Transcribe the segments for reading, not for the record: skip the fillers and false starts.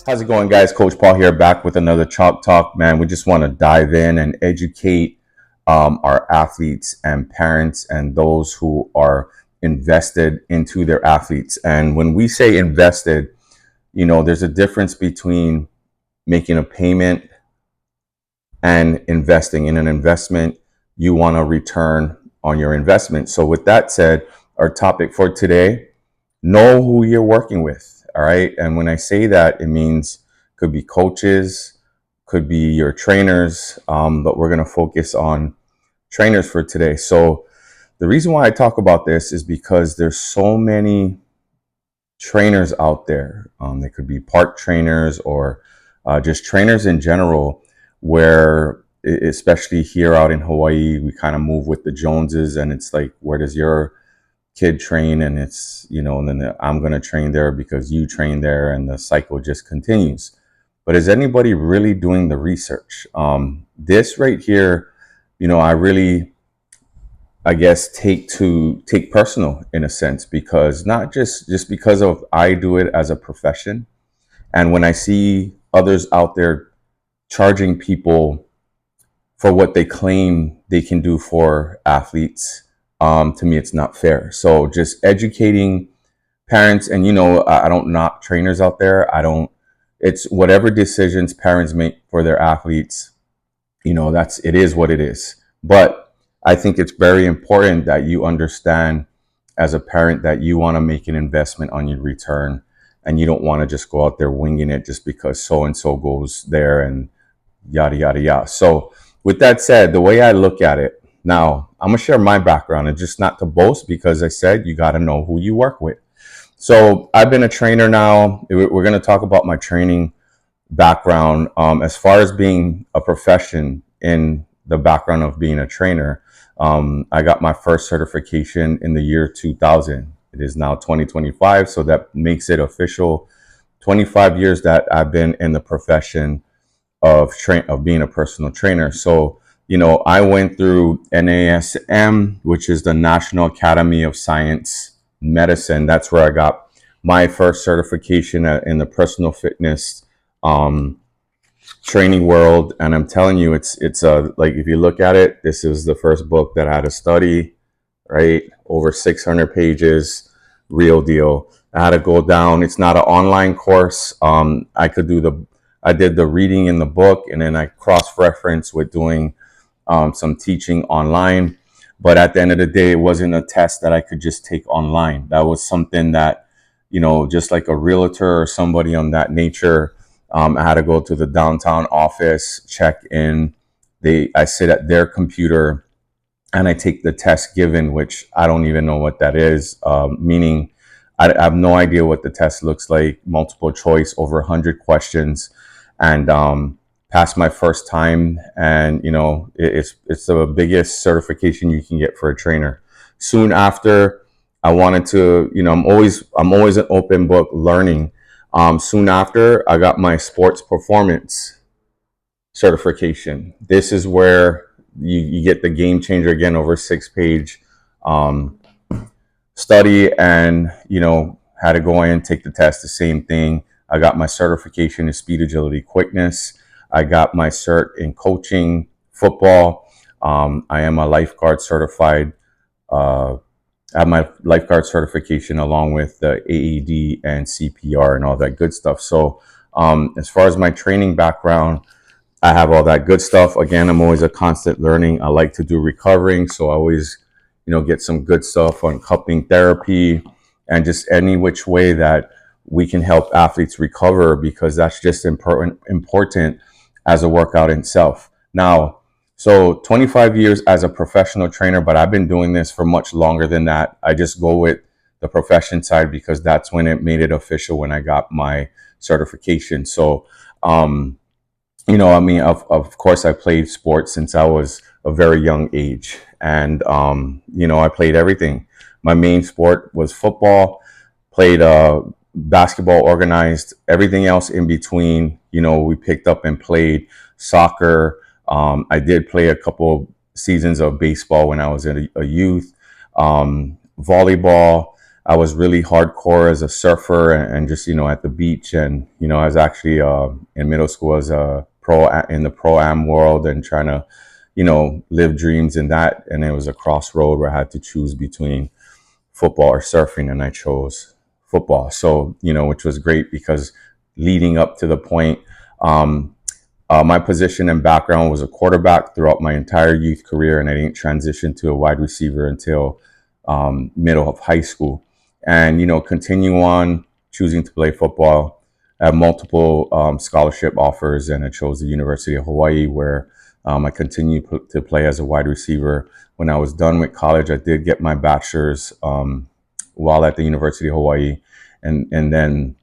How's it going, guys? Coach Paul here, back with another Chalk Talk. Man, we just want to dive in and educate our athletes and parents and those who are invested into their athletes. And when we say invested, there's a difference between making a payment and investing. In an investment, you want a return on your investment. So, with that said, our topic for today: know who you're working with. All right. And when I say that, it means could be coaches, could be your trainers, but we're going to focus on trainers for today. So the reason why I talk about this is because there's so many trainers out there. They could be park trainers or just trainers in general, where especially here out in Hawaii, we kind of move with the Joneses, and it's like, where does your kid train? And it's, and then I'm going to train there because you train there, and the cycle just continues. But is anybody really doing the research? This right here, I really, I guess, take personal in a sense, because not just because of I do it as a profession, and when I see others out there charging people for what they claim they can do for athletes, to me, it's not fair. So just educating parents, and I don't knock trainers out there. I don't. It's whatever decisions parents make for their athletes. That's it is what it is. But I think it's very important that you understand as a parent that you want to make an investment on your return, and you don't want to just go out there winging it just because so and so goes there and yada yada yada. So with that said, the way I look at it now, I'm gonna share my background, and just not to boast, because I said you got to know who you work with. So I've been a trainer now. We're going to talk about my training background. As far as being a profession in the background of being a trainer, I got my first certification in the year 2000. It is now 2025, so that makes it official 25 years that I've been in the profession of being a personal trainer. So I went through NASM, which is the National Academy of Science Medicine. That's where I got my first certification in the personal fitness um, training world. And I'm telling you, it's like, if you look at it, this is the first book that I had to study. Right, over 600 pages, real deal. I had to go down. It's not an online course. I did the reading in the book, and then I cross-reference with doing some teaching online. But at the end of the day, it wasn't a test that I could just take online. That was something that, just like a realtor or somebody on that nature, I had to go to the downtown office, check in. I sit at their computer and I take the test given, which I don't even know what that is, meaning I have no idea what the test looks like. Multiple choice, over 100 questions, and passed my first time. And it's the biggest certification you can get for a trainer. Soon after, I wanted to, I'm always an open book learning. Soon after, I got my sports performance certification. This is where you get the game changer again, over 6 page um, study, and had to go in, take the test, the same thing. I got my certification in speed, agility, quickness. I got my cert in coaching football. I am a lifeguard certified. I have my lifeguard certification along with the AED and CPR and all that good stuff. So as far as my training background, I have all that good stuff. Again, I'm always a constant learning. I like to do recovering, so I always, get some good stuff on cupping therapy and just any which way that we can help athletes recover, because that's just important as a workout in itself. Now, so 25 years as a professional trainer, but I've been doing this for much longer than that. I just go with the profession side because that's when it made it official, when I got my certification. So, I mean, of course, I played sports since I was a very young age. And, I played everything. My main sport was football, played basketball, organized, everything else in between. We picked up and played soccer. I did play a couple seasons of baseball when I was a youth, volleyball. I was really hardcore as a surfer and just, at the beach. And, I was actually in middle school as a pro in the pro am world and trying to, live dreams in that. And it was a crossroad where I had to choose between football or surfing, and I chose football. So, which was great because leading up to the point, um, my position and background was a quarterback throughout my entire youth career, and I didn't transition to a wide receiver until middle of high school. And, continue on choosing to play football. I have multiple scholarship offers, and I chose the University of Hawaii, where I continued to play as a wide receiver. When I was done with college, I did get my bachelor's while at the University of Hawaii. And then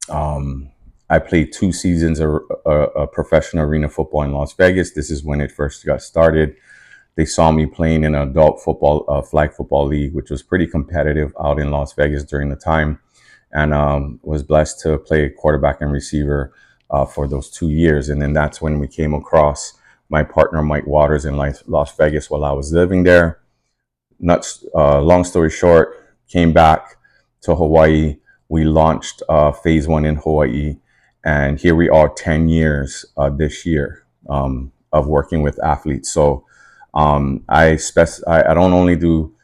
I played 2 seasons of professional arena football in Las Vegas. This is when it first got started. They saw me playing in an adult football, flag football league, which was pretty competitive out in Las Vegas during the time, and was blessed to play quarterback and receiver for those 2 years. And then that's when we came across my partner, Mike Waters, in Las Vegas while I was living there. Long story short, came back to Hawaii. We launched phase one in Hawaii, and here we are 10 years this year of working with athletes. So I don't only do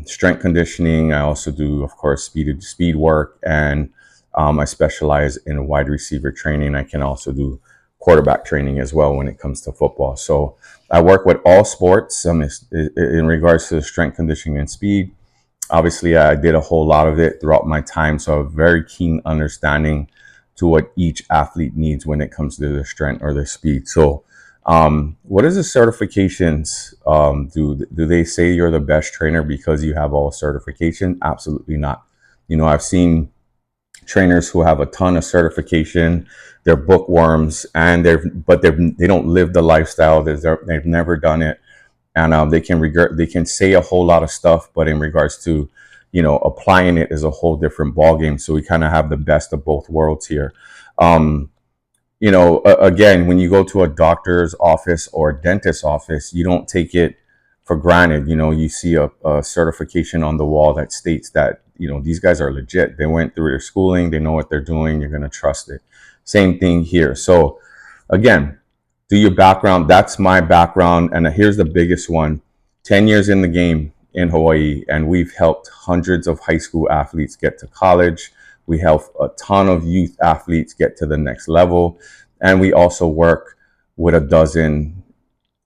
strength conditioning. I also do, of course, speed work, and I specialize in wide receiver training. I can also do quarterback training as well when it comes to football. So I work with all sports in regards to strength conditioning and speed. Obviously, I did a whole lot of it throughout my time, so I have a very keen understanding to what each athlete needs when it comes to their strength or their speed. So what is the certifications? Do they say you're the best trainer because you have all certification? Absolutely not. I've seen trainers who have a ton of certification. They're bookworms, and they don't live the lifestyle. They've never done it, and they can say a whole lot of stuff, but in regards to applying it is a whole different ballgame. So we kind of have the best of both worlds here. Again, when you go to a doctor's office or a dentist's office, you don't take it for granted. You see a certification on the wall that states that, these guys are legit. They went through their schooling. They know what they're doing. You're going to trust it. Same thing here. So again, do your background. That's my background. And here's the biggest one. 10 years in the game in Hawaii, and we've helped hundreds of high school athletes get to college. We help a ton of youth athletes get to the next level. And we also work with a dozen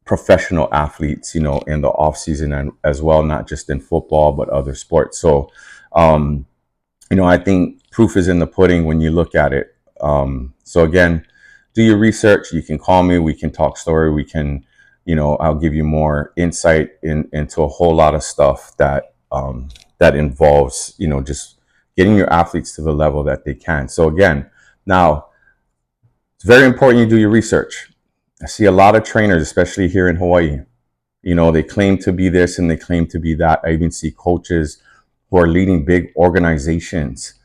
professional athletes, in the off season and as well, not just in football, but other sports. So, I think proof is in the pudding when you look at it. So again, do your research. You can call me. We can talk story. We can, I'll give you more insight into a whole lot of stuff that involves, just getting your athletes to the level that they can. So again, now it's very important you do your research. I see a lot of trainers, especially here in Hawaii, they claim to be this and they claim to be that. I even see coaches who are leading big organizations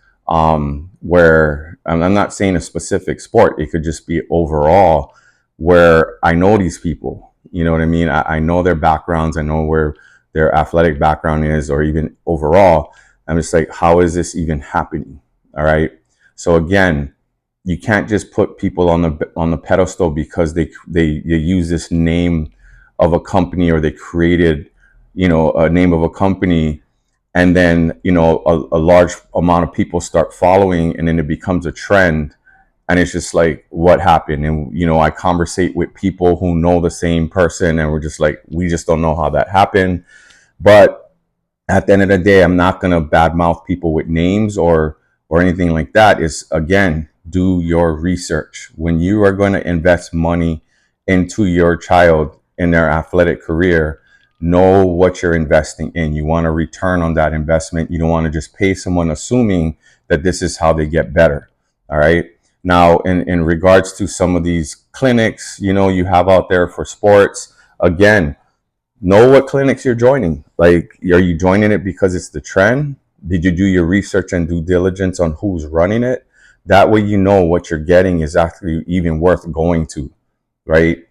where I'm not saying a specific sport. It could just be overall, where I know these people, you know what I mean? I know their backgrounds. I know where their athletic background is, or even overall. I'm just like, how is this even happening? All right. So again, you can't just put people on the pedestal because they use this name of a company, or they created, a name of a company, and then a large amount of people start following, and then it becomes a trend, and it's just like, what happened? And I conversate with people who know the same person, and we're just like, we just don't know how that happened. But at the end of the day, I'm not going to badmouth people with names or anything like that. Is, again, do your research. When you are going to invest money into your child in their athletic career, know what you're investing in. You want a return on that investment. You don't want to just pay someone assuming that this is how they get better. All right. Now, in regards to some of these clinics, you have out there for sports, again, know what clinics you're joining. Like, are you joining it because it's the trend? Did you do your research and due diligence on who's running it? That way, what you're getting is actually even worth going to, right?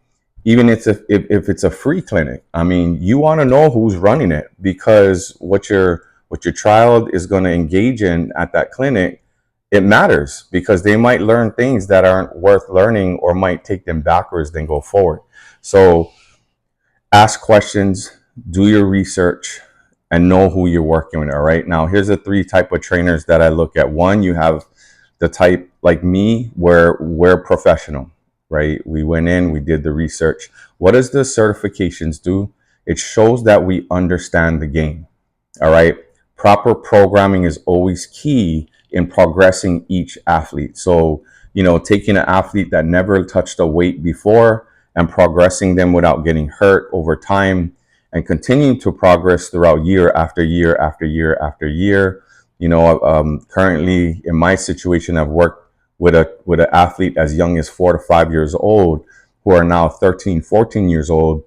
Even if it's a free clinic. I mean, you want to know who's running it, because what you're what your child is going to engage in at that clinic, it matters because they might learn things that aren't worth learning or might take them backwards than go forward. So ask questions, do your research, and know who you're working with. All right. Now, here's the three type of trainers that I look at. One, you have the type like me where we're professional, right? We went in, we did the research. What does the certifications do? It shows that we understand the game. All right. Proper programming is always key in progressing each athlete. So, taking an athlete that never touched a weight before and progressing them without getting hurt over time and continuing to progress throughout year after year after year after year. Currently in my situation, I've worked with an athlete as young as 4 to 5 years old who are now 13, 14 years old,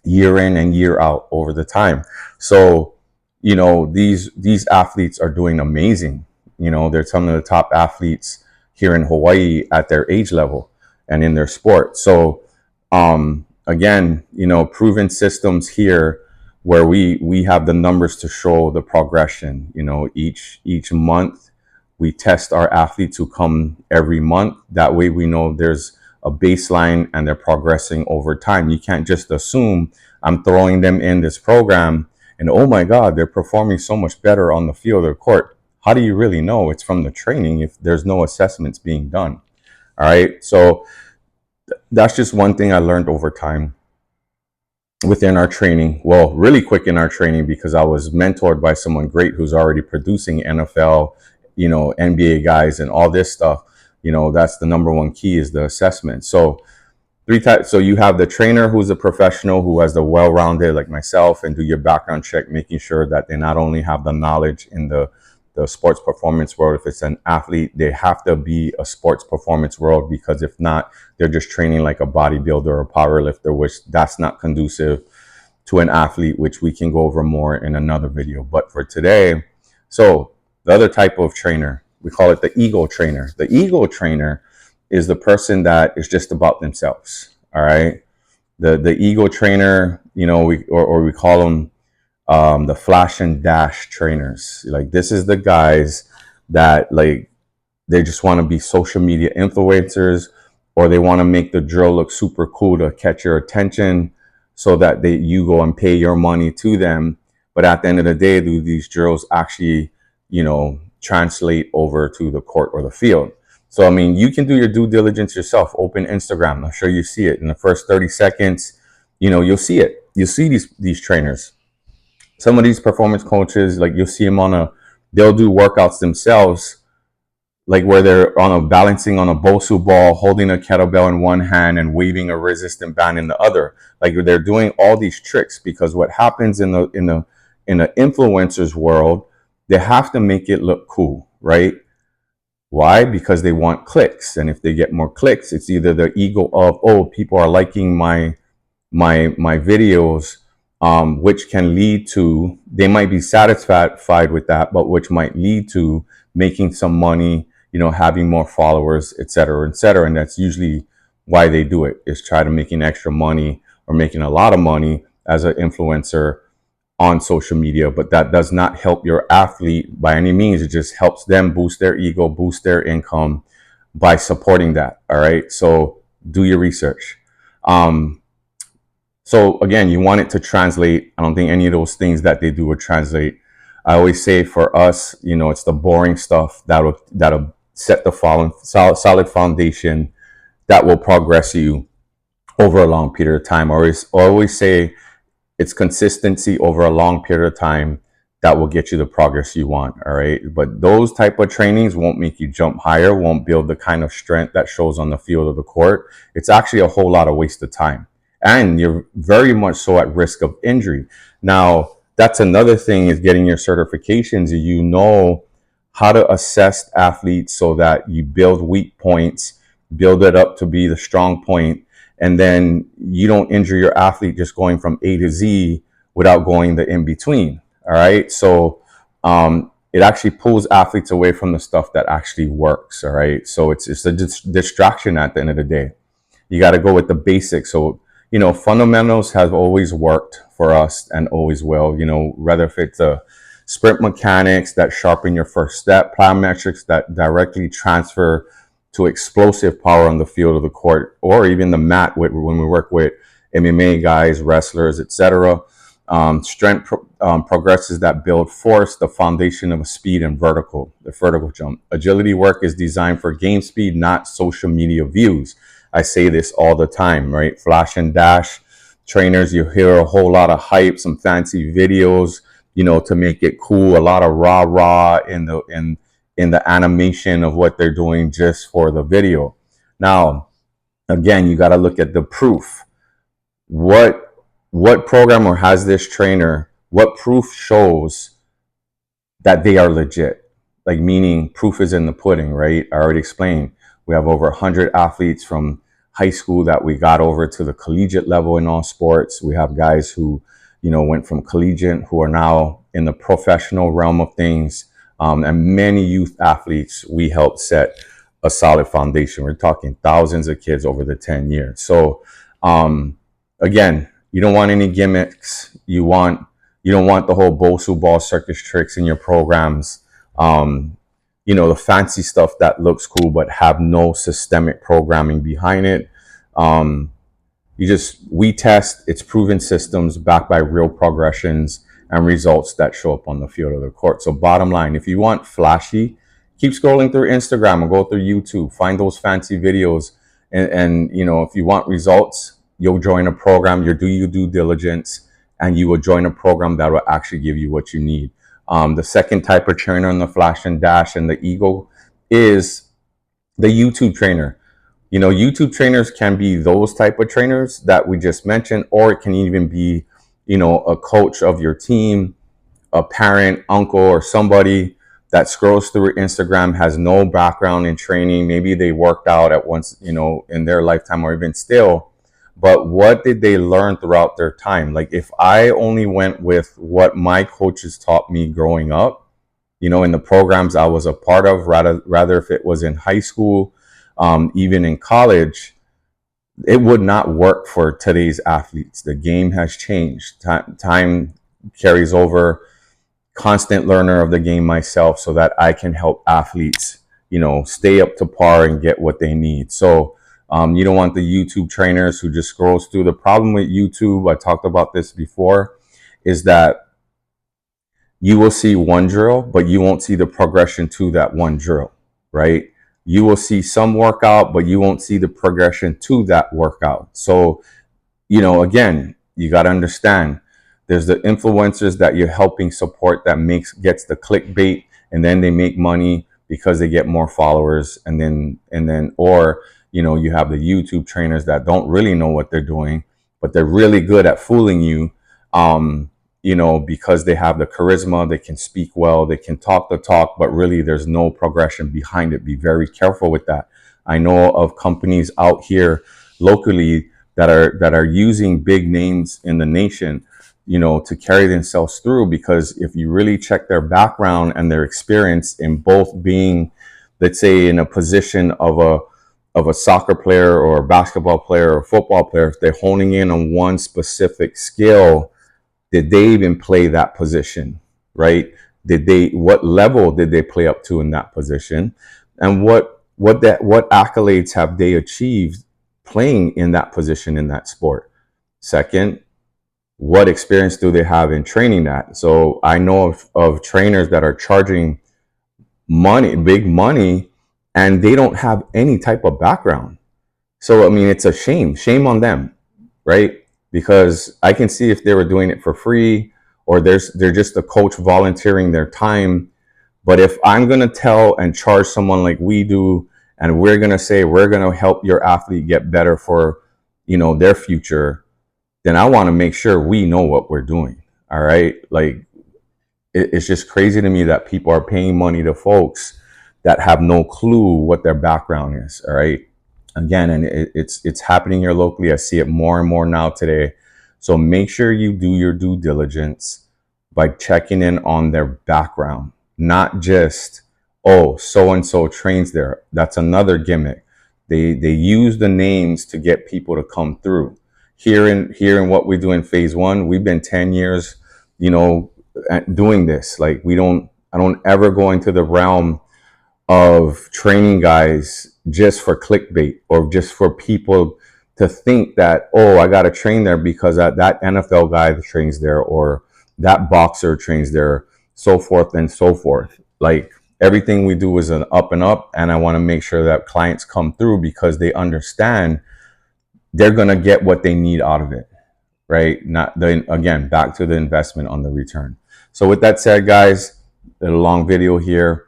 year in and year out over the time. So, these athletes are doing amazing. They're some of the top athletes here in Hawaii at their age level and in their sport. So, again, proven systems here where we have the numbers to show the progression. Each month we test our athletes who come every month. That way we know there's a baseline and they're progressing over time. You can't just assume I'm throwing them in this program and oh my God, they're performing so much better on the field or court. How do you really know? It's from the training if there's no assessments being done. All right. So that's just one thing I learned over time within our training. Well, really quick in our training because I was mentored by someone great who's already producing NFL, NBA guys and all this stuff. That's the number one key is the assessment. So three types. So you have the trainer who's a professional who has the well-rounded like myself and do your background check, making sure that they not only have the knowledge in the sports performance world. If it's an athlete, they have to be a sports performance world because if not, they're just training like a bodybuilder or a power lifter, which that's not conducive to an athlete, which we can go over more in another video. But for today, so the other type of trainer, we call it the ego trainer. The ego trainer is the person that is just about themselves. All right. The ego trainer, we call them the flash and dash trainers. Like this is the guys that like they just want to be social media influencers or they want to make the drill look super cool to catch your attention so that you go and pay your money to them. But at the end of the day, do these drills actually, translate over to the court or the field? So, I mean, you can do your due diligence yourself. Open Instagram. I'm sure you see it in the first 30 seconds. You'll see it. You'll see these trainers. Some of these performance coaches, like you'll see them they'll do workouts themselves, like where they're balancing on a Bosu ball, holding a kettlebell in one hand and waving a resistant band in the other. Like they're doing all these tricks because what happens in the influencers world, they have to make it look cool, right? Why? Because they want clicks. And if they get more clicks, it's either the ego of, oh, people are liking my videos, which can lead to, they might be satisfied with that, but which might lead to making some money, having more followers, et cetera, et cetera. And that's usually why they do it, is try to making extra money or making a lot of money as an influencer on social media. But that does not help your athlete by any means. It just helps them boost their ego, boost their income by supporting that. All right. So do your research. So again, you want it to translate. I don't think any of those things that they do would translate. I always say for us, it's the boring stuff that'll set the solid foundation that will progress you over a long period of time. I always say it's consistency over a long period of time that will get you the progress you want. All right. But those type of trainings won't make you jump higher, won't build the kind of strength that shows on the field of the court. It's actually a whole lot of waste of time. And you're very much so at risk of injury. Now, that's another thing is getting your certifications. You know how to assess athletes so that you build weak points, build it up to be the strong point, and then you don't injure your athlete just going from A to Z without going the in between. All right. So it actually pulls athletes away from the stuff that actually works. All right. So it's a distraction at the end of the day. You got to go with the basics. So fundamentals have always worked for us and always will, whether if it's a sprint mechanics that sharpen your first step, plyometrics that directly transfer to explosive power on the field of the court, or even the mat when we work with MMA guys, wrestlers, etc. Progresses that build force, the foundation of speed and the vertical jump. Agility work is designed for game speed, not social media views. I say this all the time, right? Flash and dash trainers, you hear a whole lot of hype, some fancy videos, to make it cool, a lot of rah in the animation of what they're doing just for the video. Now, again, you got to look at the proof. What program or has this trainer, what proof shows that they are legit? Like, meaning proof is in the pudding, right? I already explained. We have over 100 athletes from high school that we got over to the collegiate level in all sports. We have guys who, went from collegiate who are now in the professional realm of things. And many youth athletes we helped set a solid foundation. We're talking thousands of kids over the 10 years. So, again, you don't want any gimmicks. You don't want the whole Bosu ball circus tricks in your programs. The fancy stuff that looks cool but have no systemic programming behind it. We test its proven systems backed by real progressions and results that show up on the field of the court. So bottom line, if you want flashy, keep scrolling through Instagram or go through YouTube, find those fancy videos. And if you want results, you'll join a program, you do your due diligence, and you will join a program that will actually give you what you need. The second type of trainer on the flash and dash and the ego is the YouTube trainer. YouTube trainers can be those type of trainers that we just mentioned, or it can even be, a coach of your team, a parent, uncle, or somebody that scrolls through Instagram, has no background in training. Maybe they worked out at once, in their lifetime or even still. But what did they learn throughout their time? Like, if I only went with what my coaches taught me growing up, in the programs I was a part of, rather if it was in high school, even in college, it would not work for today's athletes. The game has changed. Time carries over. Constant learner of the game myself, so that I can help athletes, stay up to par and get what they need. So you don't want the YouTube trainers who just scrolls through. The problem with YouTube, I talked about this before, is that you will see one drill, but you won't see the progression to that one drill, right? You will see some workout, but you won't see the progression to that workout. So, again, you got to understand, there's the influencers that you're helping support that gets the clickbait, and then they make money because they get more followers. And then, or, you have the YouTube trainers that don't really know what they're doing, but they're really good at fooling you. Because they have the charisma, they can speak well, they can talk the talk, but really there's no progression behind it. Be very careful with that. I know of companies out here locally that are using big names in the nation, to carry themselves through, because if you really check their background and their experience in both being, let's say, in a position of a soccer player or a basketball player or a football player, if they're honing in on one specific skill, did they even play that position, right? What level did they play up to in that position? And what accolades have they achieved playing in that position in that sport? Second, what experience do they have in training that? So I know of trainers that are charging big money, and they don't have any type of background. So, I mean, it's a shame on them, right? Because I can see if they were doing it for free, or they're just a coach volunteering their time. But if I'm going to tell and charge someone like we do, and we're going to say we're going to help your athlete get better for, their future, then I want to make sure we know what we're doing. All right. Like, it's just crazy to me that people are paying money to folks that have no clue what their background is. All right. Again, and it's happening here locally. I see it more and more now today. So make sure you do your due diligence by checking in on their background, not just, oh, so-and-so trains there. That's another gimmick. They use the names to get people to come through. Here in what we do in phase one, we've been 10 years, doing this. Like I don't ever go into the realm of training guys just for clickbait or just for people to think that, oh, I got to train there because that NFL guy trains there or that boxer trains there, so forth and so forth. Like everything we do is an up and up. And I want to make sure that clients come through because they understand they're going to get what they need out of it. Right. Not the, again, back to the investment on the return. So with that said, guys, a long video here.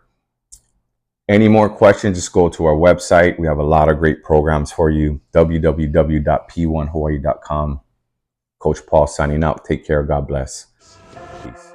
Any more questions, just go to our website. We have a lot of great programs for you. www.p1hawaii.com. Coach Paul signing out. Take care. God bless. Peace.